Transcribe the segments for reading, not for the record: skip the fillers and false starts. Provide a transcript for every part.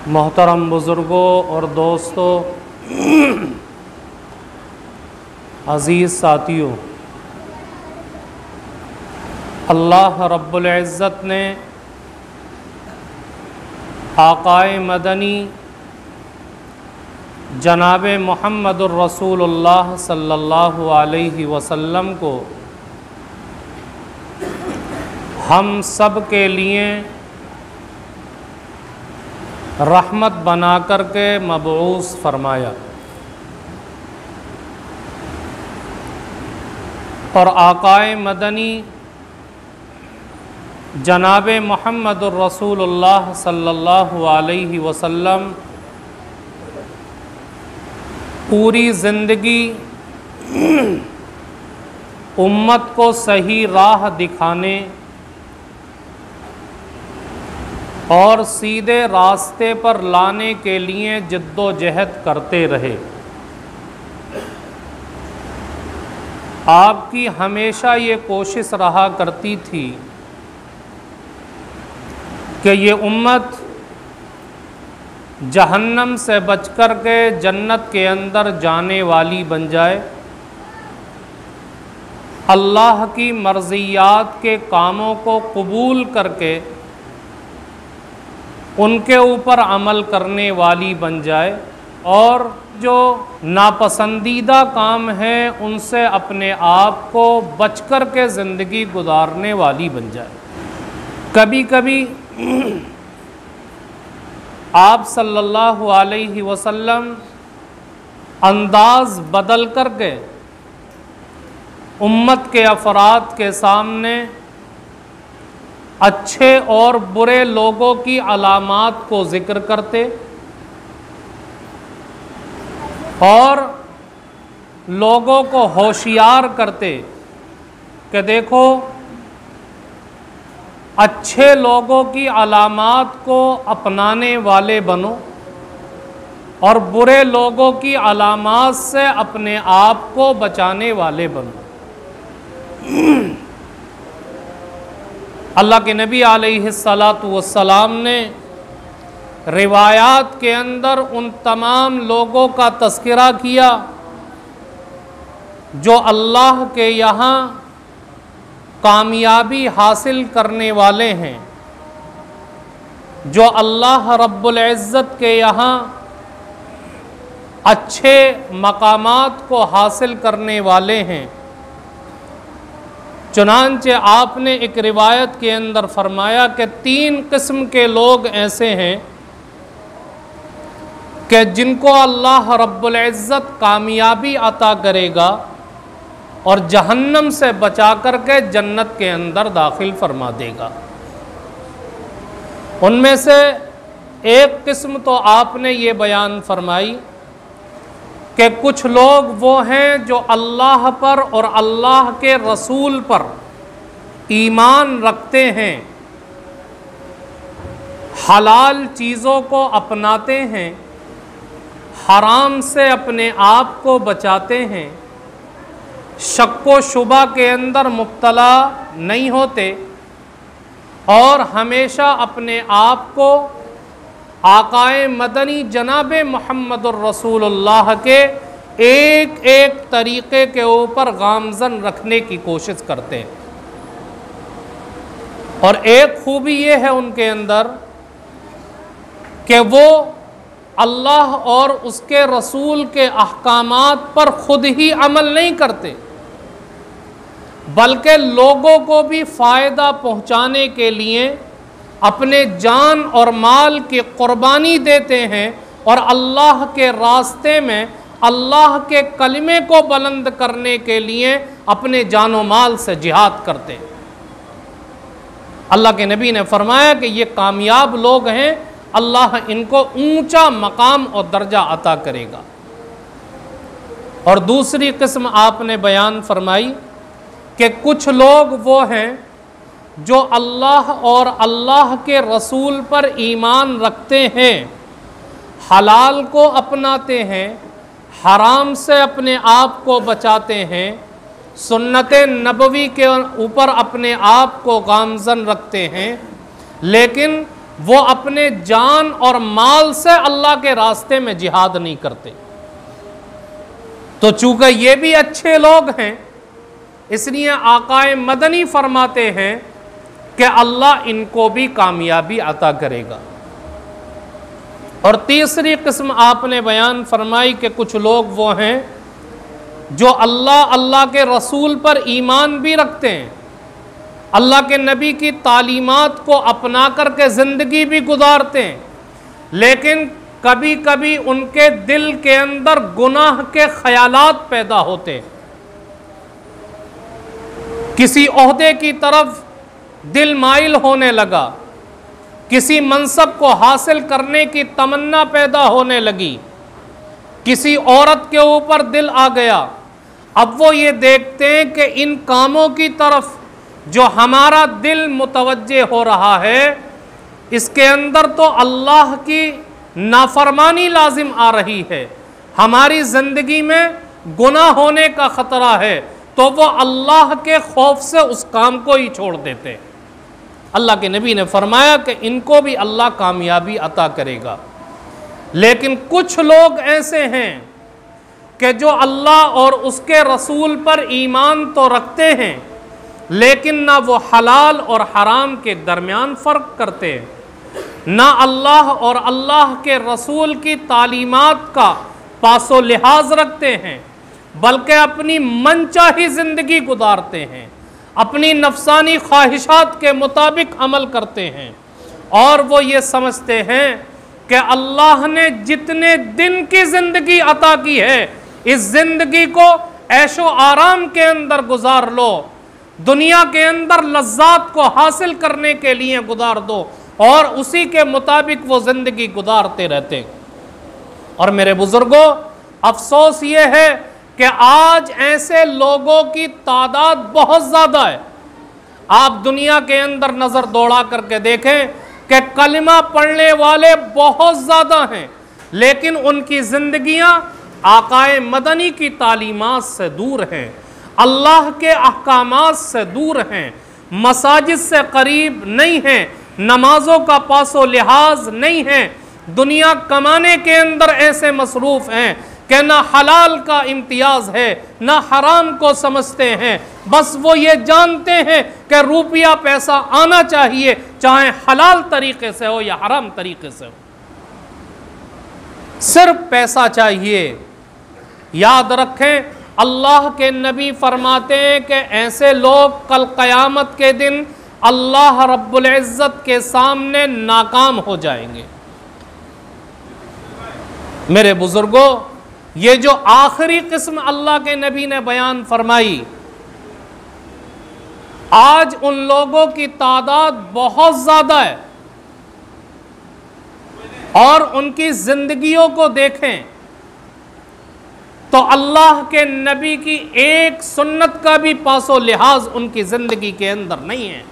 मोहतरम बुज़ुर्गों और दोस्तों, अज़ीज़ साथियों, अल्लाह रब्बुल इज़्ज़त ने आक़ाए मदनी जनाब मुहम्मदुर रसूलुल्लाह सल्लल्लाहु अलैहि वसल्लम को हम सब के लिए रहमत बना कर के मबऊस फरमाया और आक़ाए मदनी जनाब मुहम्मदुर रसूलुल्लाह सल्लल्लाहु अलैहि वसल्लम पूरी ज़िंदगी उम्मत को सही राह दिखाने और सीधे रास्ते पर लाने के लिए जिद्दोजहद करते रहे। आपकी हमेशा ये कोशिश रहा करती थी कि ये उम्मत जहन्नम से बचकर के जन्नत के अंदर जाने वाली बन जाए, अल्लाह की मर्ज़ियात के कामों को कबूल करके उनके ऊपर अमल करने वाली बन जाए और जो नापसंदीदा काम है उनसे अपने आप को बचकर के ज़िंदगी गुजारने वाली बन जाए। कभी कभी आप सल्लल्लाहु अलैहि वसल्लम अंदाज़ बदल कर के उम्मत के अफराद के सामने अच्छे और बुरे लोगों की अलामात को ज़िक्र करते और लोगों को होशियार करते कि देखो, अच्छे लोगों की अलामात को अपनाने वाले बनो और बुरे लोगों की अलामात से अपने आप को बचाने वाले बनो। अल्लाह के नबी अलैहिस्सलातु वस्सलाम ने रिवायात के अंदर उन तमाम लोगों का तज़किरा किया जो अल्लाह के यहाँ कामयाबी हासिल करने वाले हैं, जो अल्लाह रब्बुल इज़्ज़त के यहाँ अच्छे मकामात को हासिल करने वाले हैं। चुनांचे आपने एक रिवायत के अंदर फरमाया कि 3 किस्म के लोग ऐसे हैं कि जिनको अल्लाह रब्बुल इज़्ज़त कामयाबी अता करेगा और जहन्नम से बचा कर के जन्नत के अंदर दाखिल फरमा देगा। उनमें से एक किस्म तो आपने ये बयान फरमाई कि कुछ लोग वो हैं जो अल्लाह पर और अल्लाह के रसूल पर ईमान रखते हैं, हलाल चीज़ों को अपनाते हैं, हराम से अपने आप को बचाते हैं, शक व शुबा के अंदर मुब्तला नहीं होते और हमेशा अपने आप को आक़ाए मदनी जनाब मुहम्मदुर रसूलुल्लाह के एक एक तरीक़े के ऊपर गामज़न रखने की कोशिश करते हैं। और एक खूबी ये है उनके अंदर कि वो अल्लाह और उसके रसूल के अहकामात पर ख़ुद ही अमल नहीं करते, बल्कि लोगों को भी फ़ायदा पहुँचाने के लिए अपने जान और माल की कुर्बानी देते हैं और अल्लाह के रास्ते में अल्लाह के कलिमे को बुलंद करने के लिए अपने जान और माल से जिहाद करते हैं। अल्लाह के नबी ने फरमाया कि ये कामयाब लोग हैं, अल्लाह इनको ऊंचा मकाम और दर्जा अता करेगा। और दूसरी किस्म आपने बयान फरमाई कि कुछ लोग वो हैं जो अल्लाह और अल्लाह के रसूल पर ईमान रखते हैं, हलाल को अपनाते हैं, हराम से अपने आप को बचाते हैं, सुन्नत नबवी के ऊपर अपने आप को गामज़न रखते हैं, लेकिन वो अपने जान और माल से अल्लाह के रास्ते में जिहाद नहीं करते। तो चूंकि ये भी अच्छे लोग हैं, इसलिए आकाए मदनी फरमाते हैं कि अल्लाह इनको भी कामयाबी अता करेगा। और तीसरी किस्म आपने बयान फरमाई कि कुछ लोग वो हैं जो अल्लाह के रसूल पर ईमान भी रखते हैं, अल्लाह के नबी की तालीमात को अपना करके ज़िंदगी भी गुजारते हैं, लेकिन कभी कभी उनके दिल के अंदर गुनाह के ख्यालात पैदा होते हैं। किसी ओहदे की तरफ दिल माइल होने लगा, किसी मनसब को हासिल करने की तमन्ना पैदा होने लगी, किसी औरत के ऊपर दिल आ गया। अब वो ये देखते हैं कि इन कामों की तरफ जो हमारा दिल मुतवज्जे हो रहा है, इसके अंदर तो अल्लाह की नाफरमानी लाजिम आ रही है, हमारी ज़िंदगी में गुनाह होने का ख़तरा है, तो वो अल्लाह के खौफ से उस काम को ही छोड़ देते। अल्लाह के नबी ने फरमाया कि इनको भी अल्लाह कामयाबी अता करेगा। लेकिन कुछ लोग ऐसे हैं कि जो अल्लाह और उसके रसूल पर ईमान तो रखते हैं, लेकिन ना वो हलाल और हराम के दरमियान फ़र्क करते हैं, ना अल्लाह और अल्लाह के रसूल की तालीमात का पासो लिहाज रखते हैं, बल्कि अपनी मनचाही ज़िंदगी गुजारते हैं, अपनी नफसानी ख्वाहिशात के मुताबिक अमल करते हैं। और वो ये समझते हैं कि अल्लाह ने जितने दिन की ज़िंदगी अता की है, इस ज़िंदगी को ऐशो आराम के अंदर गुजार लो, दुनिया के अंदर लज्जात को हासिल करने के लिए गुजार दो, और उसी के मुताबिक वो ज़िंदगी गुजारते रहते। और मेरे बुज़ुर्गों, अफसोस ये है कि आज ऐसे लोगों की तादाद बहुत ज़्यादा है। आप दुनिया के अंदर नज़र दौड़ा करके देखें कि कलिमा पढ़ने वाले बहुत ज़्यादा हैं, लेकिन उनकी ज़िंदगियाँ आकाए मदनी की तालीमात से दूर हैं, अल्लाह के अहकामात से दूर हैं, मसाजिद से करीब नहीं हैं, नमाजों का पासो लिहाज नहीं है, दुनिया कमाने के अंदर ऐसे मसरूफ़ हैं कि ना हलाल का इम्तियाज़ है, ना हराम को समझते हैं। बस वो ये जानते हैं कि रुपया पैसा आना चाहिए, चाहे हलाल तरीके से हो या हराम तरीके से हो, सिर्फ पैसा चाहिए। याद रखें, अल्लाह के नबी फरमाते हैं कि ऐसे लोग कल क़यामत के दिन अल्लाह रब्बुल इज़्ज़त के सामने नाकाम हो जाएंगे। मेरे बुजुर्गों, ये जो आखिरी किस्म अल्लाह के नबी ने बयान फरमाई, आज उन लोगों की तादाद बहुत ज़्यादा है, और उनकी ज़िंदगियों को देखें तो अल्लाह के नबी की एक सुन्नत का भी पासो लिहाज उनकी ज़िंदगी के अंदर नहीं है।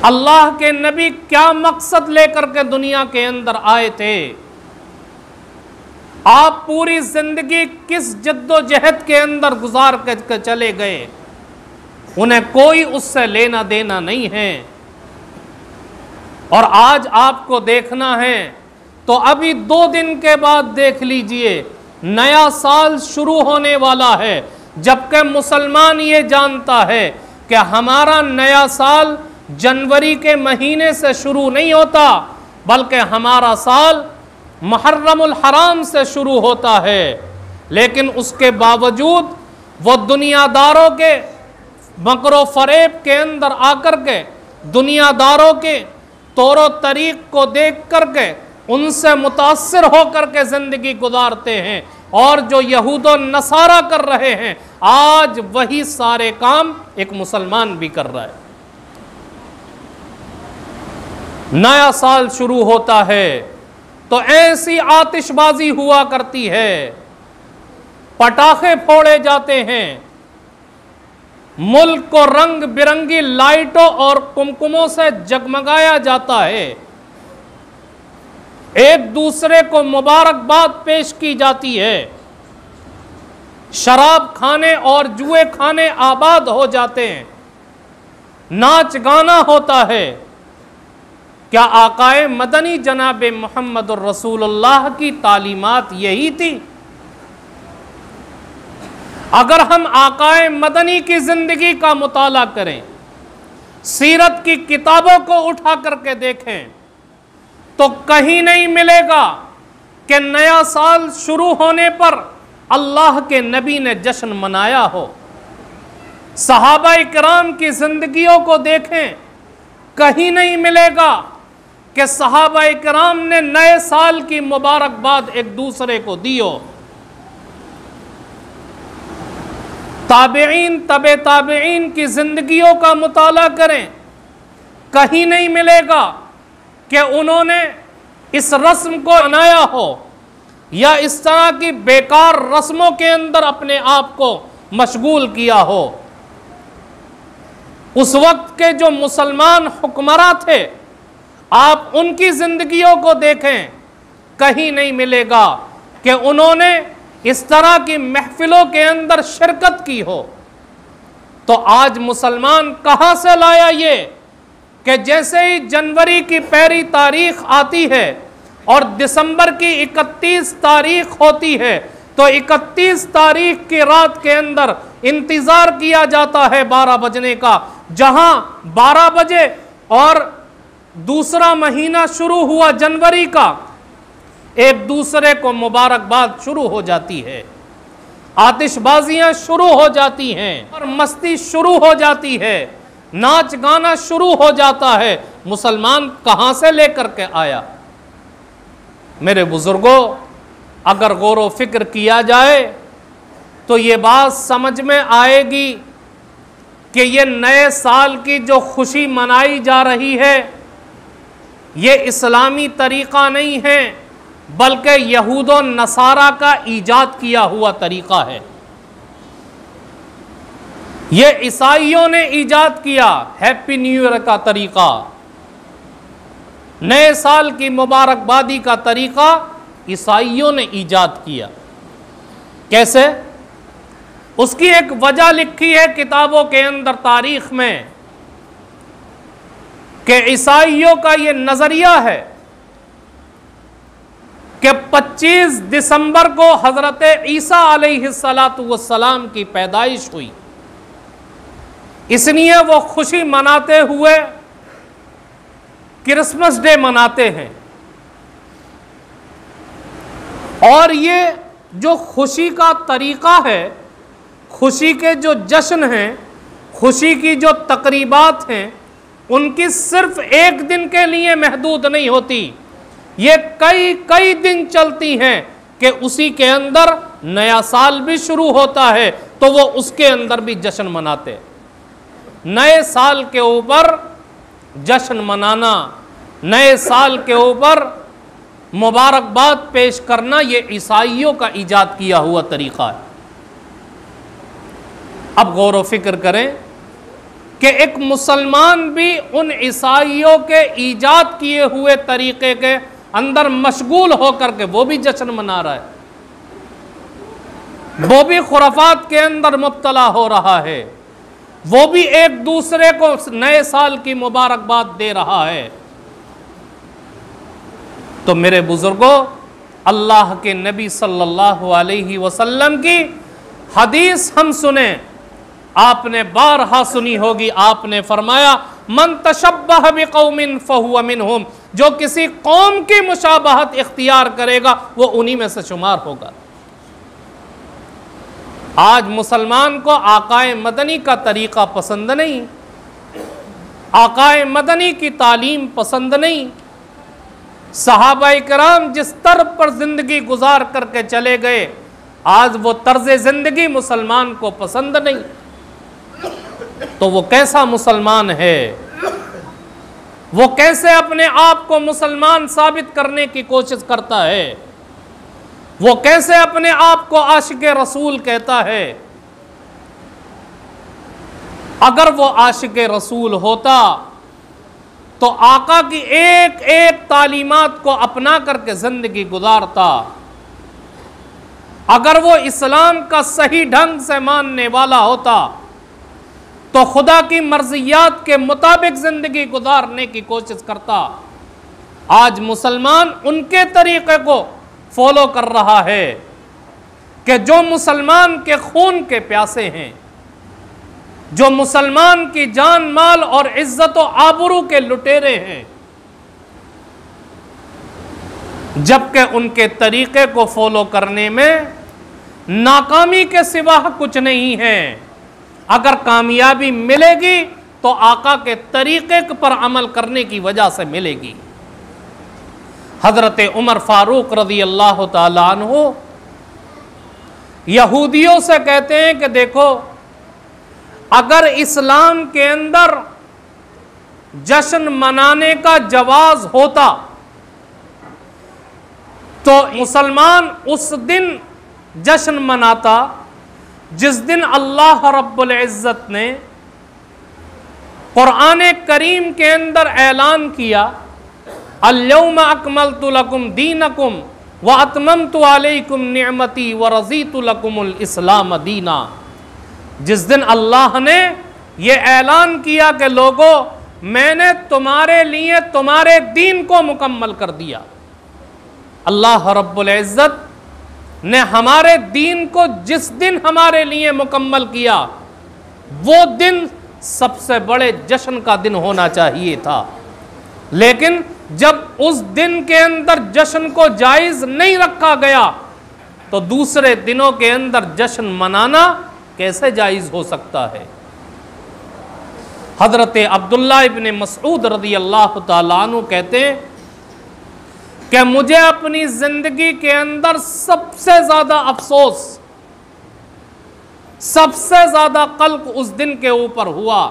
अल्लाह के नबी क्या मकसद लेकर के दुनिया के अंदर आए थे, आप पूरी जिंदगी किस जद्दोजहद के अंदर गुजार कर चले गए, उन्हें कोई उससे लेना देना नहीं है। और आज आपको देखना है तो अभी 2 दिन के बाद देख लीजिए, नया साल शुरू होने वाला है, जबकि मुसलमान ये जानता है कि हमारा नया साल जनवरी के महीने से शुरू नहीं होता, बल्कि हमारा साल मुहर्रमुल हराम से शुरू होता है। लेकिन उसके बावजूद वो दुनियादारों के मकरो फरेब के अंदर आकर के, दुनियादारों के तौर तरीक़ को देख करके उनसे मुतासिर होकर के ज़िंदगी गुजारते हैं, और जो यहूद और नसारा कर रहे हैं, आज वही सारे काम एक मुसलमान भी कर रहा है। नया साल शुरू होता है तो ऐसी आतिशबाजी हुआ करती है, पटाखे फोड़े जाते हैं, मुल्क को रंग बिरंगी लाइटों और कुमकुमों से जगमगाया जाता है, एक दूसरे को मुबारकबाद पेश की जाती है, शराब खाने और जुए खाने आबाद हो जाते हैं, नाच गाना होता है, क्या आकाए मदनी जनाब मुहम्मदुर रसूलुल्लाह की तालीमात यही थी? अगर हम आकाए मदनी की जिंदगी का मुताला करें, सीरत की किताबों को उठा करके देखें, तो कहीं नहीं मिलेगा कि नया साल शुरू होने पर अल्लाह के नबी ने जश्न मनाया हो। सहाबा इकराम की जिंदगियों को देखें, कहीं नहीं मिलेगा कि सहाबा इकराम ने नए साल की मुबारकबाद एक दूसरे को दी हो। ताबेईन, तबे ताबेईन की जिंदगियों का मुताला करें, कहीं नहीं मिलेगा कि उन्होंने इस रस्म को मनाया हो या इस तरह की बेकार रस्मों के अंदर अपने आप को मशगूल किया हो। उस वक्त के जो मुसलमान हुक्मरां थे, आप उनकी जिंदगियों को देखें, कहीं नहीं मिलेगा कि उन्होंने इस तरह की महफिलों के अंदर शिरकत की हो। तो आज मुसलमान कहां से लाया ये कि जैसे ही जनवरी की पहली तारीख आती है और दिसंबर की 31 तारीख होती है, तो 31 तारीख की रात के अंदर इंतजार किया जाता है 12 बजने का, जहां 12 बजे और दूसरा महीना शुरू हुआ जनवरी का, एक दूसरे को मुबारकबाद शुरू हो जाती है, आतिशबाजियां शुरू हो जाती हैं और मस्ती शुरू हो जाती है, नाच गाना शुरू हो जाता है। मुसलमान कहां से लेकर के आया? मेरे बुजुर्गों, अगर गौर व फिक्र किया जाए तो ये बात समझ में आएगी कि ये नए साल की जो खुशी मनाई जा रही है, ये इस्लामी तरीक़ा नहीं है, बल्कि यहूदो नसारा का ईजाद किया हुआ तरीक़ा है। ये ईसाइयों ने ईजाद किया हैप्पी न्यू ईयर का तरीक़ा, नए साल की मुबारकबादी का तरीक़ा ईसाइयों ने ईजाद किया। कैसे? उसकी एक वजह लिखी है किताबों के अंदर, तारीख में, कि ईसाइयों का ये नजरिया है कि 25 दिसंबर को हजरत ईसा अलैहिस्सलातु वस्सलाम की पैदाइश हुई, इसलिए वो खुशी मनाते हुए क्रिसमस डे मनाते हैं। और ये जो खुशी का तरीका है, खुशी के जो जश्न हैं, खुशी की जो तकरीबात हैं, उनकी सिर्फ एक दिन के लिए महदूद नहीं होती, ये कई कई दिन चलती हैं कि उसी के अंदर नया साल भी शुरू होता है तो वो उसके अंदर भी जश्न मनाते। नए साल के ऊपर जश्न मनाना, नए साल के ऊपर मुबारकबाद पेश करना, ये ईसाइयों का ईजाद किया हुआ तरीक़ा है। अब गौर व फिक्र करें कि एक मुसलमान भी उन ईसाइयों के ईजाद किए हुए तरीक़े के अंदर मशगूल होकर के वो भी जश्न मना रहा है, वो भी खुराफात के अंदर मुब्तला हो रहा है, वो भी एक दूसरे को नए साल की मुबारकबाद दे रहा है। तो मेरे बुजुर्गों, अल्लाह के नबी सल्लल्लाहु अलैहि वसल्लम की हदीस हम सुने, आपने बारहा सुनी होगी। आपने फरमाया, मन तशब्बह बिकौमिन फहुव मिनहुम, जो किसी कौम की मुशाबहत इख्तियार करेगा वो उन्हीं में से शुमार होगा। आज मुसलमान को आकाए मदनी का तरीक़ा पसंद नहीं, आकाए मदनी की तालीम पसंद नहीं। सहाबाए किराम जिस तरह पर ज़िंदगी गुजार करके चले गए, आज वो तर्ज़ ज़िंदगी मुसलमान को पसंद नहीं। तो वो कैसा मुसलमान है? वो कैसे अपने आप को मुसलमान साबित करने की कोशिश करता है? वो कैसे अपने आप को आशिक रसूल कहता है? अगर वो आशिक रसूल होता तो आका की एक एक तालीमात को अपना करके जिंदगी गुजारता। अगर वो इस्लाम का सही ढंग से मानने वाला होता तो खुदा की मर्जियात के मुताबिक जिंदगी गुजारने की कोशिश करता। आज मुसलमान उनके तरीके को फॉलो कर रहा है कि जो मुसलमान के खून के प्यासे हैं, जो मुसलमान की जान माल और इज्जत और आबरू के लुटेरे हैं, जबकि उनके तरीके को फॉलो करने में नाकामी के सिवा कुछ नहीं है। अगर कामयाबी मिलेगी तो आका के तरीके पर अमल करने की वजह से मिलेगी। हजरत उमर फारूक रज़ी अल्लाह ताला अन्हु यहूदियों से कहते हैं कि देखो, अगर इस्लाम के अंदर जश्न मनाने का जवाज होता तो मुसलमान उस दिन जश्न मनाता जिस दिन अल्लाह रब्बुल इज़्ज़त ने कुरान करीम के अंदर ऐलान किया, अल-यौम अकमलतु लकुम दीनकुम व अतममतु अलैकुम निअमती व रज़ीतु लकुमुल इस्लाम दीना। जिस दिन अल्लाह ने ये ऐलान किया कि लोगों, मैंने तुम्हारे लिए तुम्हारे दीन को मुकम्मल कर दिया। अल्लाह रब्बुल इज़्ज़त ने हमारे दीन को जिस दिन हमारे लिए मुकम्मल किया, वो दिन सबसे बड़े जश्न का दिन होना चाहिए था। लेकिन जब उस दिन के अंदर जश्न को जायज़ नहीं रखा गया तो दूसरे दिनों के अंदर जश्न मनाना कैसे जायज़ हो सकता है। हज़रत अब्दुल्ला इब्न मसऊद रज़ी अल्लाह ताला अन्हु कहते हैं कि मुझे अपनी ज़िंदगी के अंदर सबसे ज़्यादा अफसोस, सबसे ज़्यादा कल्क उस दिन के ऊपर हुआ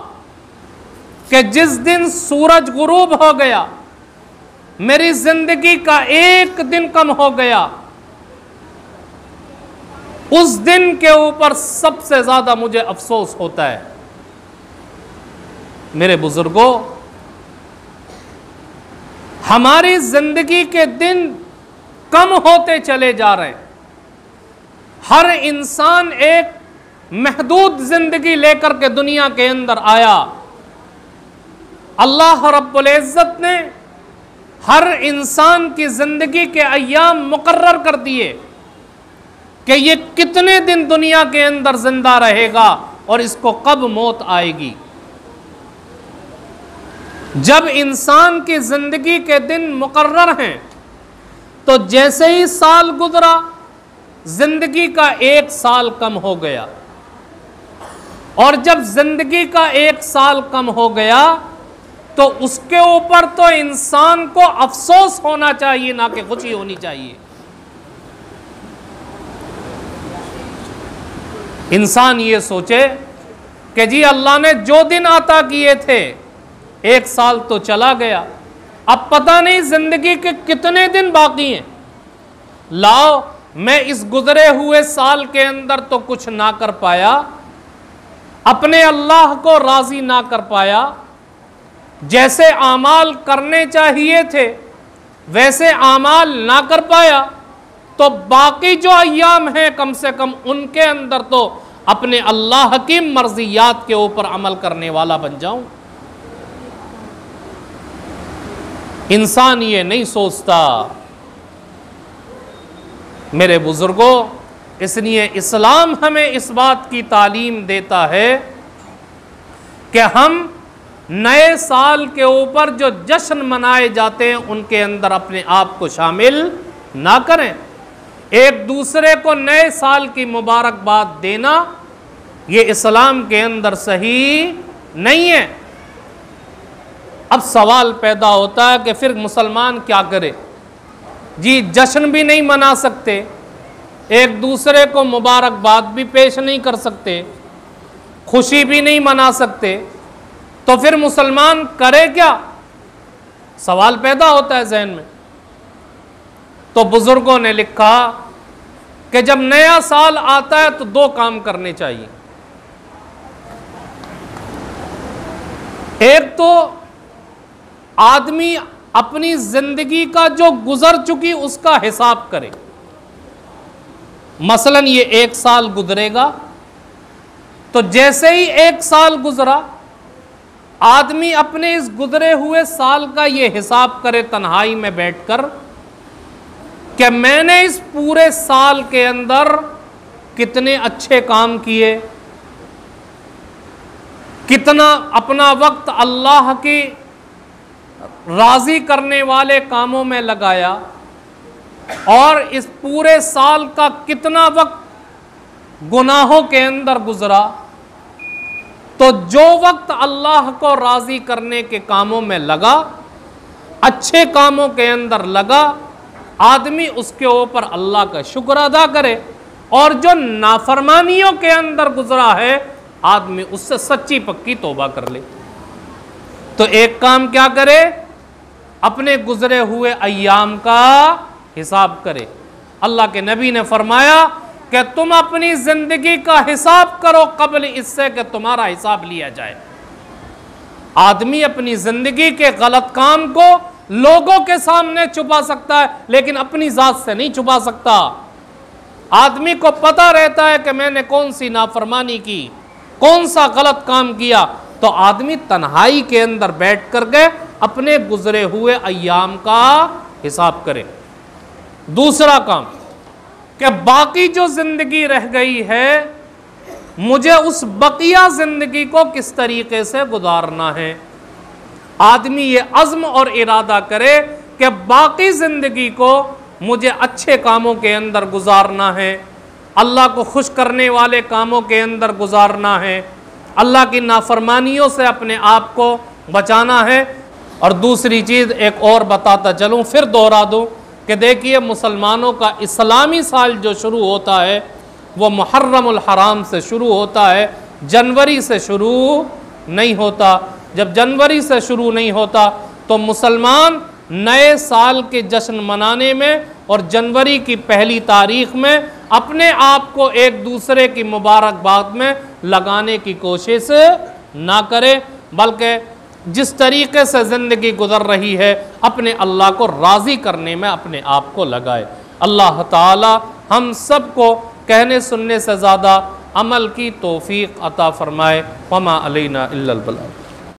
कि जिस दिन सूरज गुरूब हो गया, मेरी ज़िंदगी का एक दिन कम हो गया। उस दिन के ऊपर सबसे ज़्यादा मुझे अफसोस होता है। मेरे बुजुर्गों, हमारी ज़िंदगी के दिन कम होते चले जा रहे हैं। हर इंसान एक महदूद ज़िंदगी लेकर के दुनिया के अंदर आया। अल्लाह रब्बुल इज़्ज़त ने हर इंसान की ज़िंदगी के अय्याम मुकर्रर कर दिए कि ये कितने दिन दुनिया के अंदर जिंदा रहेगा और इसको कब मौत आएगी। जब इंसान की ज़िंदगी के दिन मुकर्रर हैं तो जैसे ही साल गुजरा, ज़िंदगी का एक साल कम हो गया, और जब ज़िंदगी का एक साल कम हो गया तो उसके ऊपर तो इंसान को अफसोस होना चाहिए, ना कि खुशी होनी चाहिए। इंसान ये सोचे कि जी अल्लाह ने जो दिन अता किए थे, एक साल तो चला गया, अब पता नहीं जिंदगी के कितने दिन बाकी हैं। लाओ, मैं इस गुजरे हुए साल के अंदर तो कुछ ना कर पाया, अपने अल्लाह को राजी ना कर पाया, जैसे आमाल करने चाहिए थे वैसे आमाल ना कर पाया, तो बाकी जो अय्याम हैं कम से कम उनके अंदर तो अपने अल्लाह की मर्जियात के ऊपर अमल करने वाला बन जाऊं। इंसान ये नहीं सोचता। मेरे बुजुर्गों, इसलिए इस्लाम हमें इस बात की तालीम देता है कि हम नए साल के ऊपर जो जश्न मनाए जाते हैं उनके अंदर अपने आप को शामिल ना करें। एक दूसरे को नए साल की मुबारकबाद देना ये इस्लाम के अंदर सही नहीं है। अब सवाल पैदा होता है कि फिर मुसलमान क्या करे? जी, जश्न भी नहीं मना सकते, एक दूसरे को मुबारकबाद भी पेश नहीं कर सकते, खुशी भी नहीं मना सकते, तो फिर मुसलमान करे क्या? सवाल पैदा होता है जहन में। तो बुजुर्गों ने लिखा कि जब नया साल आता है तो दो काम करने चाहिए। एक तो आदमी अपनी जिंदगी का जो गुजर चुकी उसका हिसाब करे। मसलन ये एक साल गुजरेगा तो जैसे ही एक साल गुजरा आदमी अपने इस गुजरे हुए साल का ये हिसाब करे तन्हाई में बैठकर कि मैंने इस पूरे साल के अंदर कितने अच्छे काम किए, कितना अपना वक्त अल्लाह की राजी करने वाले कामों में लगाया, और इस पूरे साल का कितना वक्त गुनाहों के अंदर गुजरा। तो जो वक्त अल्लाह को राजी करने के कामों में लगा, अच्छे कामों के अंदर लगा, आदमी उसके ऊपर अल्लाह का शुक्र अदा करे, और जो नाफरमानियों के अंदर गुजरा है आदमी उससे सच्ची पक्की तौबा कर ले। तो एक काम क्या करे, अपने गुजरे हुए अय्याम का हिसाब करे। अल्लाह के नबी ने फरमाया कि तुम अपनी जिंदगी का हिसाब करो कबल इससे कि तुम्हारा हिसाब लिया जाए। आदमी अपनी जिंदगी के गलत काम को लोगों के सामने छुपा सकता है, लेकिन अपनी जात से नहीं छुपा सकता। आदमी को पता रहता है कि मैंने कौन सी नाफरमानी की, कौन सा गलत काम किया। तो आदमी तन्हाई के अंदर बैठ कर के अपने गुजरे हुए अय्याम का हिसाब करे। दूसरा काम कि बाकी जो जिंदगी रह गई है, मुझे उस बकिया जिंदगी को किस तरीके से गुजारना है। आदमी ये अज़्म और इरादा करे कि बाकी जिंदगी को मुझे अच्छे कामों के अंदर गुजारना है, अल्लाह को खुश करने वाले कामों के अंदर गुजारना है, अल्लाह की नाफरमानियों से अपने आप को बचाना है। और दूसरी चीज़ एक और बताता चलूँ, फिर दोहरा दूँ कि देखिए मुसलमानों का इस्लामी साल जो शुरू होता है वो मुहर्रमुल हराम से शुरू होता है, जनवरी से शुरू नहीं होता। जब जनवरी से शुरू नहीं होता तो मुसलमान नए साल के जश्न मनाने में और जनवरी की पहली तारीख में अपने आप को एक दूसरे की मुबारकबाद में लगाने की कोशिश ना करे, बल्कि जिस तरीके से ज़िंदगी गुजर रही है अपने अल्लाह को राज़ी करने में अपने आप को लगाए। अल्लाह ताला हम सब को कहने सुनने से ज़्यादा अमल की तौफीक अता फरमाए। वमा अलैना इल्लल बलाग।